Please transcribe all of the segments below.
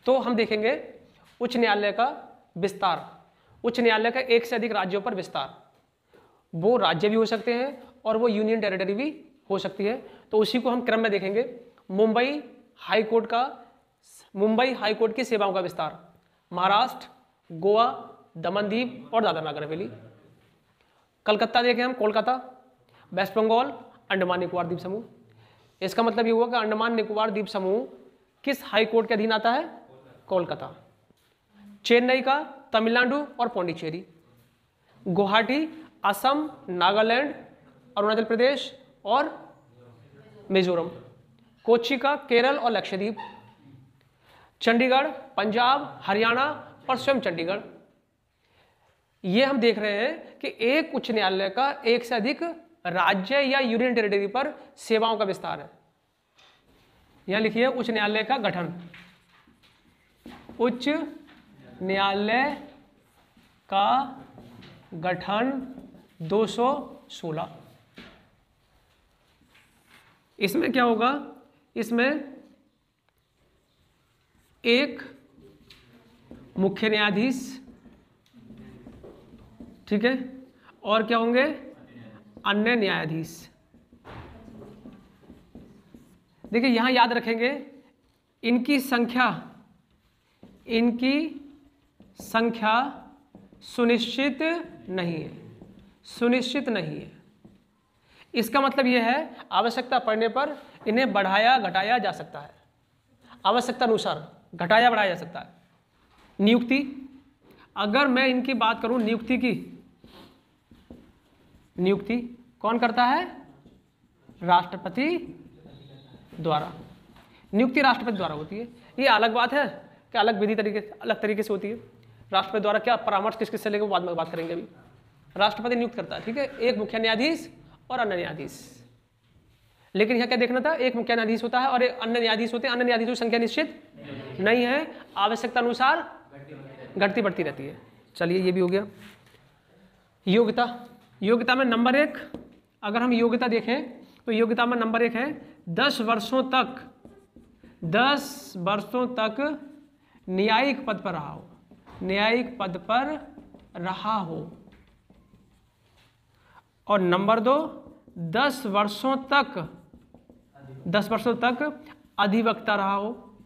तो हम देखेंगे उच्च न्यायालय का विस्तार, उच्च न्यायालय का एक से अधिक राज्यों पर विस्तार। वो राज्य भी हो सकते हैं और वो यूनियन टेरिटरी भी हो सकती है। तो उसी को हम क्रम में देखेंगे। मुंबई हाई कोर्ट की सेवाओं का विस्तार, महाराष्ट्र, गोवा, दमन दीव और दादरा नगर हवेली। कलकत्ता देखें हम, कोलकाता, वेस्ट बंगाल, अंडमान निकोबार द्वीप समूह। इसका मतलब ये हुआ कि अंडमान निकोबार द्वीप समूह किस हाई कोर्ट के अधीन आता है? कोलकाता। चेन्नई का तमिलनाडु और पौंडीचेरी। गुवाहाटी असम, नागालैंड, अरुणाचल प्रदेश और मिजोरम। कोच्चि का केरल और लक्षद्वीप। चंडीगढ़ पंजाब, हरियाणा और स्वयं चंडीगढ़। ये हम देख रहे हैं कि एक उच्च न्यायालय का एक से अधिक राज्य या यूनियन टेरिटरी पर सेवाओं का विस्तार है। यहां लिखिए उच्च न्यायालय का गठन। उच्च न्यायालय का गठन 216। इसमें क्या होगा? इसमें एक मुख्य न्यायाधीश, ठीक है, और क्या होंगे? अन्य न्यायाधीश। देखिए यहां याद रखेंगे इनकी संख्या सुनिश्चित नहीं है, सुनिश्चित नहीं है। इसका मतलब यह है आवश्यकता पड़ने पर इन्हें बढ़ाया घटाया जा सकता है, आवश्यकता अनुसार घटाया बढ़ाया जा सकता है। नियुक्ति, अगर मैं इनकी बात करूं नियुक्ति की, नियुक्ति कौन करता है? राष्ट्रपति द्वारा। नियुक्ति राष्ट्रपति द्वारा होती है। ये अलग बात है कि अलग तरीके से होती है। राष्ट्रपति द्वारा क्या परामर्श किस किस से लेकर बाद में बात करेंगे। अभी राष्ट्रपति नियुक्त करता है, ठीक है, एक मुख्य न्यायाधीश और अन्य न्यायाधीश। लेकिन यहाँ क्या देखना था? एक मुख्य न्यायाधीश होता है और एक अन्य न्यायाधीश होते हैं। अन्य न्यायाधीशों की संख्या निश्चित नहीं है, आवश्यकता अनुसार घटती बढ़ती रहती है। चलिए ये भी हो गया। योग्यता, योग्यता में नंबर 1 अगर हम योग्यता देखें तो योग्यता में नंबर 1 है 10 वर्षों तक न्यायिक पद पर रहा हो, न्यायिक पद पर रहा हो। और नंबर 2 10 वर्षों तक अधिवक्ता रहा हो,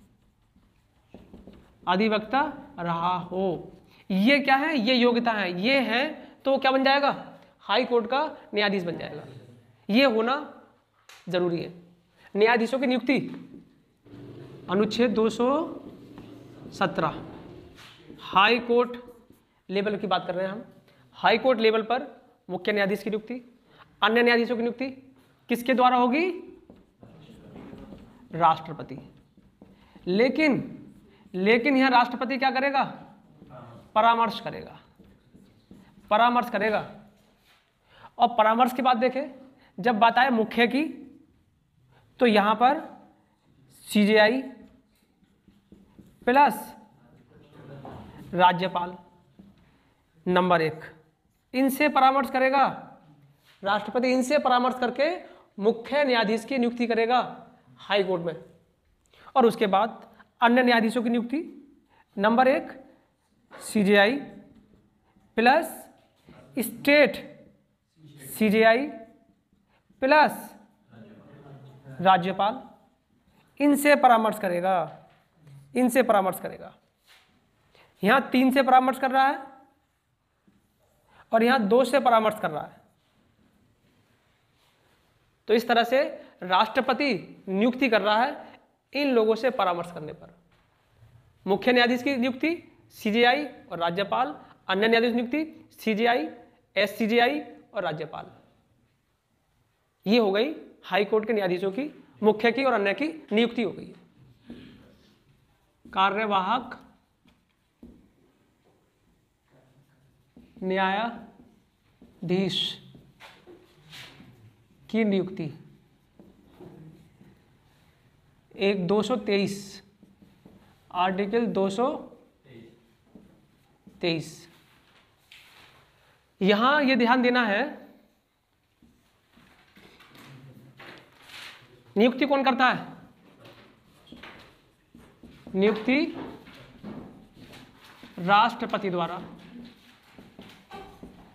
अधिवक्ता रहा हो। ये क्या है? ये योग्यता है। ये है तो क्या बन जाएगा? हाई कोर्ट का न्यायाधीश बन जाएगा। ये होना जरूरी है। न्यायाधीशों की नियुक्ति अनुच्छेद 217 हाई कोर्ट लेवल की बात कर रहे हैं हम। हाई कोर्ट लेवल पर मुख्य न्यायाधीश की नियुक्ति, अन्य न्यायाधीशों की नियुक्ति किसके द्वारा होगी? राष्ट्रपति। लेकिन यह राष्ट्रपति क्या करेगा? परामर्श करेगा, परामर्श करेगा। और परामर्श की बात देखें, जब बात आए मुख्य की तो यहां पर सीजेआई प्लस राज्यपाल नंबर 1 इनसे परामर्श करेगा। राष्ट्रपति इनसे परामर्श करके मुख्य न्यायाधीश की नियुक्ति करेगा हाई कोर्ट में। और उसके बाद अन्य न्यायाधीशों की नियुक्ति number 1 CJI plus state CJI plus राज्यपाल, इनसे परामर्श करेगा, इनसे परामर्श करेगा। यहां 3 से परामर्श कर रहा है और यहां 2 से परामर्श कर रहा है। तो इस तरह से राष्ट्रपति नियुक्ति कर रहा है इन लोगों से परामर्श करने पर। मुख्य न्यायाधीश की नियुक्ति सीजेआई और राज्यपाल, अन्य न्यायाधीश नियुक्ति सीजेआई, एससीजेआई और राज्यपाल। ये हो गई हाई कोर्ट के न्यायाधीशों की, मुख्य की और अन्य की नियुक्ति हो गई। कार्यवाहक न्यायाधीश की नियुक्ति एक 223 आर्टिकल 223। यहां यह ध्यान देना है नियुक्ति कौन करता है? नियुक्ति राष्ट्रपति द्वारा।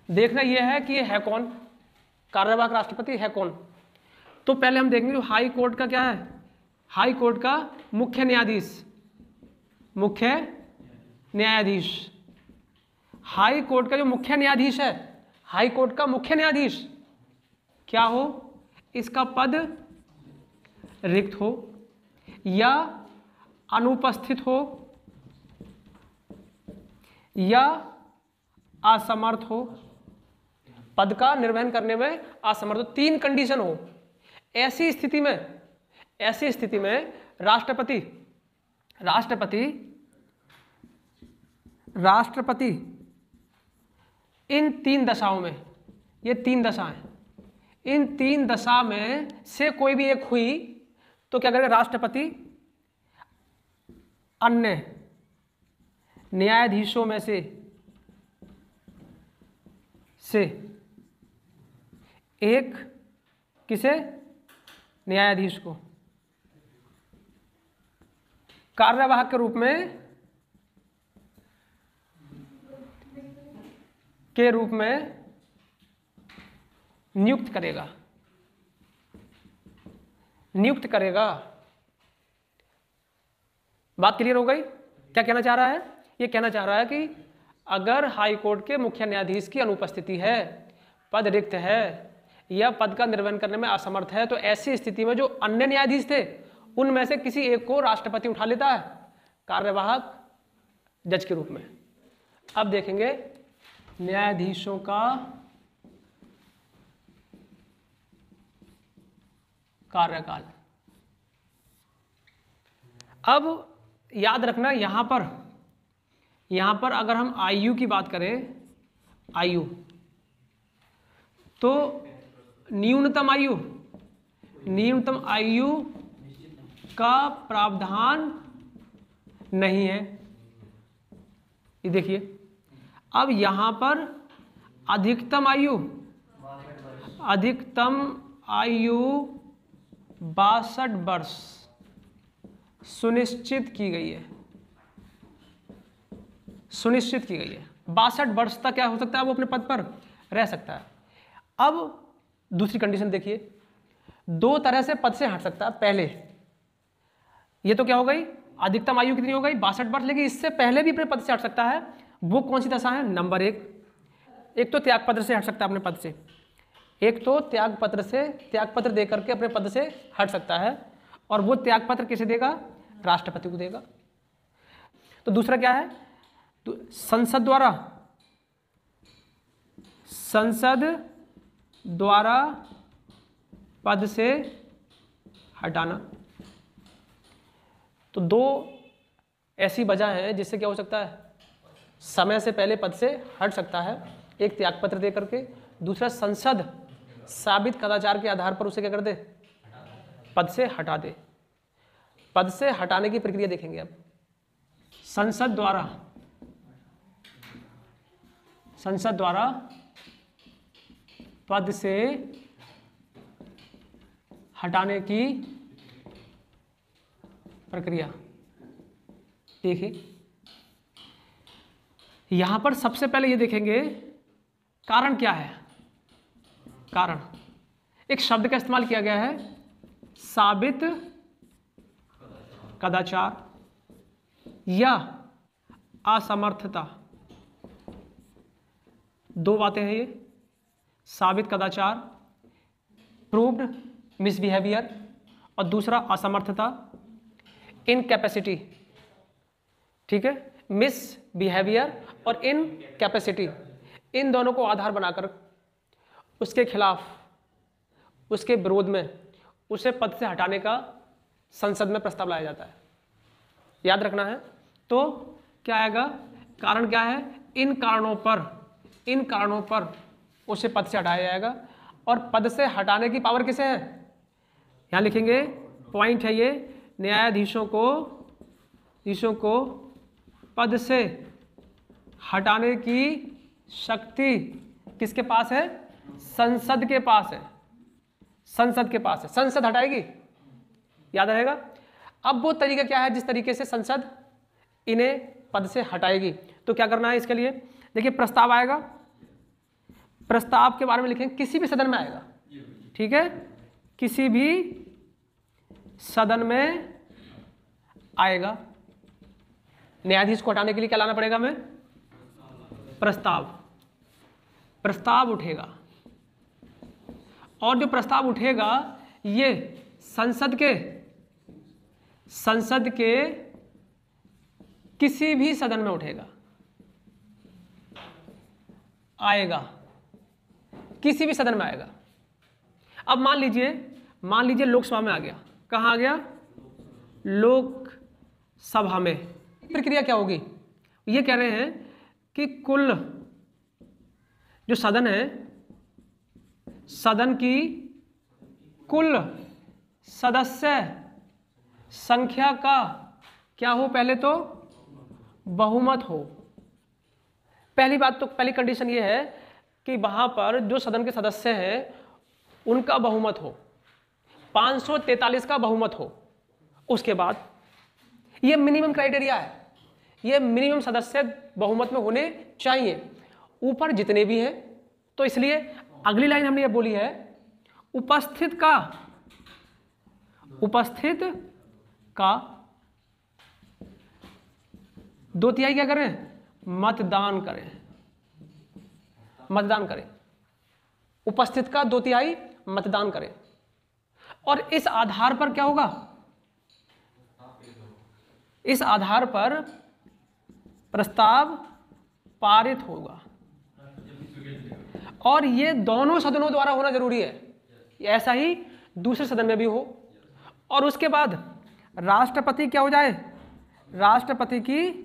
देखना यह है कि ये है कौन, कार्यवाहक राष्ट्रपति है कौन। तो पहले हम देखेंगे हाई कोर्ट का क्या है, हाई कोर्ट का मुख्य न्यायाधीश, मुख्य न्यायाधीश। हाई कोर्ट का जो मुख्य न्यायाधीश है, हाई कोर्ट का मुख्य न्यायाधीश क्या हो, इसका पद रिक्त हो या अनुपस्थित हो या असमर्थ हो, पद का निर्वहन करने में असमर्थ हो, 3 कंडीशन हो। ऐसी स्थिति में राष्ट्रपति इन 3 दशाओं में, ये 3 दशा हैं, इन 3 दशा में से कोई भी एक हुई तो क्या करेगा, राष्ट्रपति अन्य न्यायाधीशों में से एक किसे, न्यायाधीश को कार्यवाहक के रूप में नियुक्त करेगा। बात क्लियर हो गई? क्या कहना चाह रहा है? ये कहना चाह रहा है कि अगर हाई कोर्ट के मुख्य न्यायाधीश की अनुपस्थिति है, पद रिक्त है या पद का निर्वहन करने में असमर्थ है, तो ऐसी स्थिति में जो अन्य न्यायाधीश थे उनमें से किसी एक को राष्ट्रपति उठा लेता है कार्यवाहक जज के रूप में। अब देखेंगे न्यायाधीशों का कार्यकाल। अब याद रखना यहां पर अगर हम आयु की बात करें, आयु, तो न्यूनतम आयु का प्रावधान नहीं है। ये देखिए, अब यहां पर अधिकतम आयु 62 वर्ष सुनिश्चित की गई है। 62 वर्ष तक क्या हो सकता है, वो अपने पद पर रह सकता है। अब दूसरी कंडीशन देखिए, 2 तरह से पद से हट सकता है। पहले ये तो क्या हो गई, अधिकतम आयु कितनी हो गई, 62 वर्ष, लेकिन इससे पहले भी अपने पद से हट सकता है। वो कौन सी दशा है? नंबर 1, एक तो त्यागपत्र से हट सकता है अपने पद से, एक तो त्यागपत्र दे करके अपने पद से हट सकता है, और वो त्यागपत्र किसे देगा, राष्ट्रपति को देगा। तो दूसरा क्या है, तो संसद द्वारा पद से हटाना। तो 2 ऐसी वजह है जिससे क्या हो सकता है, समय से पहले पद से हट सकता है। एक त्यागपत्र दे करके, दूसरा संसद साबित कदाचार के आधार पर उसे क्या कर दे, पद से हटा दे। पद से हटाने की प्रक्रिया देखेंगे अब। संसद द्वारा पद से हटाने की प्रक्रिया देखिए, यहां पर सबसे पहले ये देखेंगे कारण क्या है। कारण, एक शब्द का इस्तेमाल किया गया है, साबित कदाचार या असमर्थता। 2 बातें हैं ये, साबित कदाचार, प्रूव्ड मिसबिहेवियर, और दूसरा असमर्थता, इनकैपेसिटी। ठीक है, मिसबिहेवियर और इनकैपेसिटी, इन दोनों को आधार बनाकर उसके खिलाफ, उसके विरोध में उसे पद से हटाने का संसद में प्रस्ताव लाया जाता है। याद रखना है। तो क्या आएगा, कारण क्या है, इन कारणों पर उसे पद से हटाया जाएगा। और पद से हटाने की पावर किसे है, यहां लिखेंगे, पॉइंट है ये, न्यायाधीशों को पद से हटाने की शक्ति किसके पास है, संसद के पास है। संसद हटाएगी, याद रहेगा। अब वो तरीका क्या है जिस तरीके से संसद इन्हें पद से हटाएगी, तो क्या करना है इसके लिए, देखिए प्रस्ताव आएगा, प्रस्ताव के बारे में लिखेंगे किसी भी सदन में आएगा, ठीक है, किसी भी सदन में आएगा। न्यायाधीश को हटाने के लिए क्या लाना पड़ेगा हमें, प्रस्ताव, प्रस्ताव उठेगा, और जो प्रस्ताव उठेगा ये संसद के किसी भी सदन में उठेगा, आएगा, किसी भी सदन में आएगा। अब मान लीजिए लोकसभा में आ गया, कहाँ आ गया, लोकसभा में। प्रक्रिया क्या होगी, ये कह रहे हैं कि कुल जो सदन है, सदन की कुल सदस्य संख्या का क्या हो, पहले तो बहुमत हो। पहली बात तो, पहली कंडीशन ये है कि वहां पर जो सदन के सदस्य हैं उनका बहुमत हो, 543 का बहुमत हो। उसके बाद ये मिनिमम क्राइटेरिया है, ये मिनिमम सदस्य बहुमत में होने चाहिए, ऊपर जितने भी हैं। तो इसलिए अगली लाइन हमने ये बोली है, उपस्थित का 2/3 क्या करें, मतदान करें, उपस्थित का 2/3 मतदान करें। और इस आधार पर क्या होगा, इस आधार पर प्रस्ताव पारित होगा, और ये दोनों सदनों द्वारा होना जरूरी है, ऐसा ही दूसरे सदन में भी हो। और उसके बाद राष्ट्रपति क्या हो जाए, राष्ट्रपति की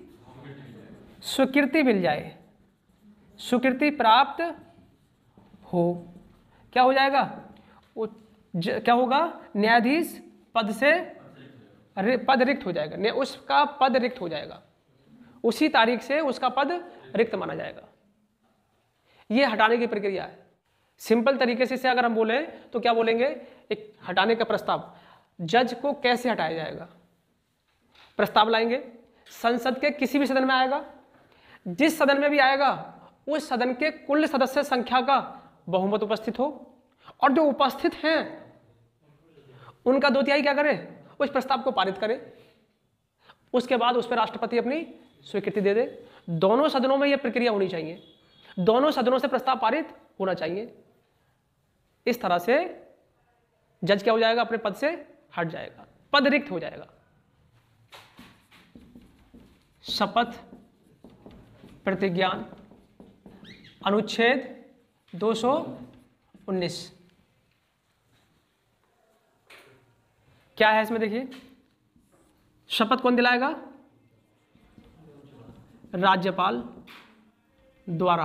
स्वीकृति मिल जाए, स्वीकृति प्राप्त हो, क्या हो जाएगा, क्या होगा, न्यायाधीश पद से पद रिक्त हो जाएगा, उसका पद रिक्त हो जाएगा, उसी तारीख से उसका पद रिक्त माना जाएगा। ये हटाने की प्रक्रिया है। सिंपल तरीके से अगर हम बोले तो क्या बोलेंगे, एक हटाने का प्रस्ताव, जज को कैसे हटाया जाएगा, प्रस्ताव लाएंगे, संसद के किसी भी सदन में आएगा, जिस सदन में भी आएगा उस सदन के कुल सदस्य संख्या का बहुमत उपस्थित हो, और जो उपस्थित हैं उनका 2/3 क्या करे, उस प्रस्ताव को पारित करे। उसके बाद उस पर राष्ट्रपति अपनी स्वीकृति दे दे। दोनों सदनों में यह प्रक्रिया होनी चाहिए, दोनों सदनों से प्रस्ताव पारित होना चाहिए। इस तरह से जज क्या हो जाएगा, अपने पद से हट जाएगा, पद रिक्त हो जाएगा। शपथ प्रतिज्ञान अनुच्छेद 219 क्या है इसमें, देखिए, शपथ कौन दिलाएगा, राज्यपाल द्वारा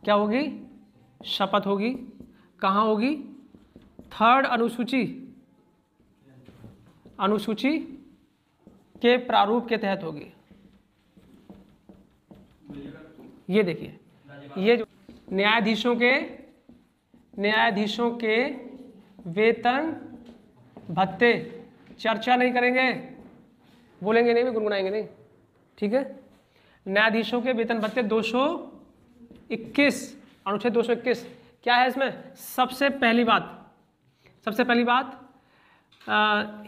क्या होगी, शपथ होगी। कहाँ होगी, 3rd अनुसूची के प्रारूप के तहत होगी। ये देखिए, ये जो न्यायाधीशों के वेतन भत्ते, चर्चा नहीं करेंगे, बोलेंगे नहीं, भी गुनगुनाएंगे नहीं, ठीक है। न्यायाधीशों के वेतन भत्ते 221, अनुच्छेद 221 क्या है इसमें, सबसे पहली बात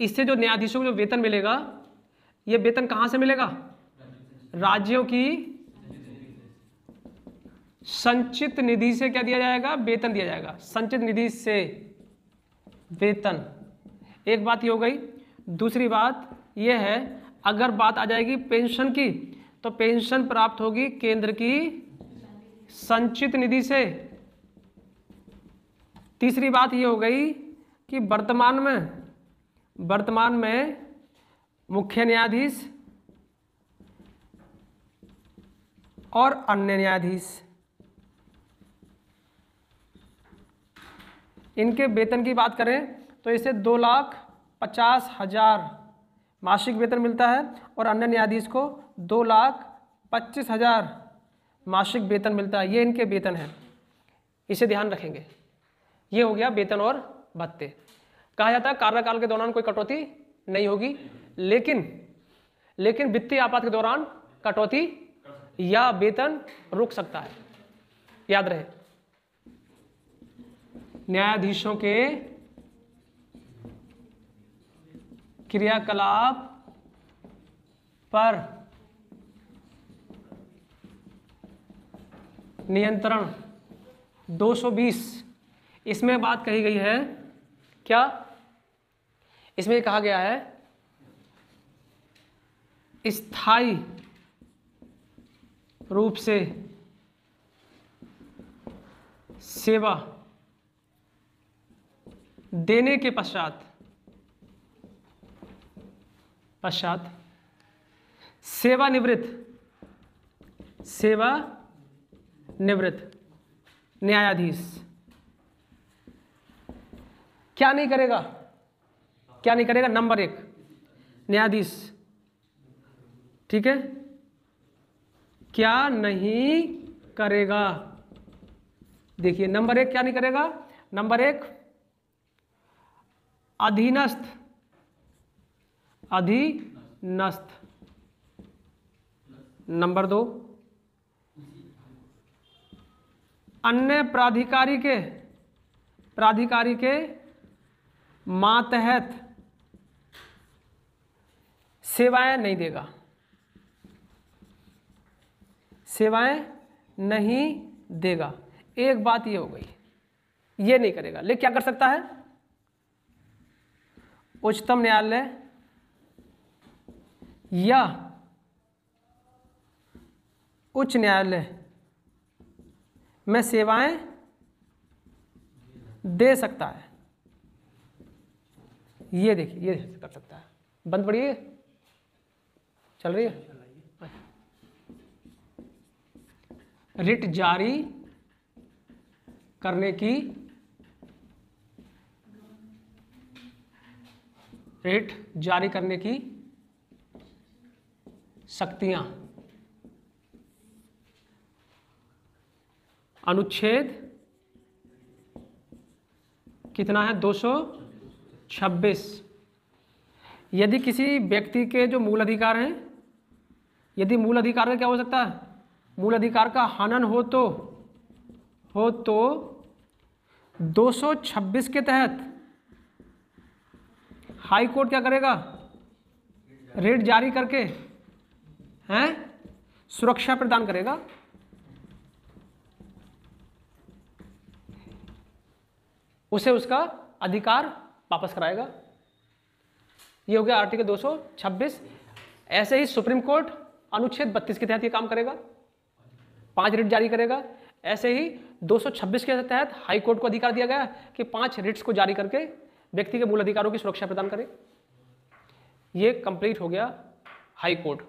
इससे जो न्यायाधीशों को जो वेतन मिलेगा, ये वेतन कहाँ से मिलेगा, राज्यों की संचित निधि से क्या दिया जाएगा, वेतन दिया जाएगा, संचित निधि से वेतन। एक बात ये हो गई। दूसरी बात ये है, अगर बात आ जाएगी पेंशन की, तो पेंशन प्राप्त होगी केंद्र की संचित निधि से। तीसरी बात ये हो गई कि वर्तमान में मुख्य न्यायाधीश और अन्य न्यायाधीश, इनके वेतन की बात करें तो इसे 2,50,000 मासिक वेतन मिलता है, और अन्य न्यायाधीश को 2,25,000 मासिक वेतन मिलता है। ये इनके वेतन है, इसे ध्यान रखेंगे। ये हो गया वेतन और भत्ते। कहा जाता है कार्यकाल के दौरान कोई कटौती नहीं होगी, लेकिन वित्तीय आपात के दौरान कटौती या वेतन रोक सकता है। याद रहे, न्यायाधीशों के क्रियाकलाप पर नियंत्रण 220, इसमें बात कही गई है क्या? इसमें कहा गया है स्थायी रूप से सेवा देने के पश्चात सेवानिवृत्त न्यायाधीश क्या नहीं करेगा? नंबर 1 न्यायाधीश, ठीक है, क्या नहीं करेगा? देखिए नंबर 1 क्या नहीं करेगा? नंबर 1 अधीनस्थ नंबर 2 अन्य प्राधिकारी के मातहत सेवाएं नहीं देगा, एक बात ये हो गई, ये नहीं करेगा। लेकिन क्या कर सकता है? उच्चतम न्यायालय या उच्च न्यायालय में सेवाएं दे सकता है। ये देखिए, ये कर सकता है। बंद पड़ी है, चल रही है। रिट जारी करने की शक्तियां अनुच्छेद कितना है? 226। यदि किसी व्यक्ति के जो मूल अधिकार हैं, यदि मूल अधिकार का क्या हो सकता है? मूल अधिकार का हनन हो तो 226 के तहत हाई कोर्ट क्या करेगा? रेट जारी करके सुरक्षा प्रदान करेगा। उसे उसका अधिकार वापस कराएगा। ये हो गया आर्टिकल 226। ऐसे ही सुप्रीम कोर्ट अनुच्छेद 32 के तहत ये काम करेगा, 5 रिट जारी करेगा। ऐसे ही 226 के तहत हाई कोर्ट को अधिकार दिया गया कि 5 रिट्स को जारी करके व्यक्ति के मूल अधिकारों की सुरक्षा प्रदान करे। ये कंप्लीट हो गया हाई कोर्ट।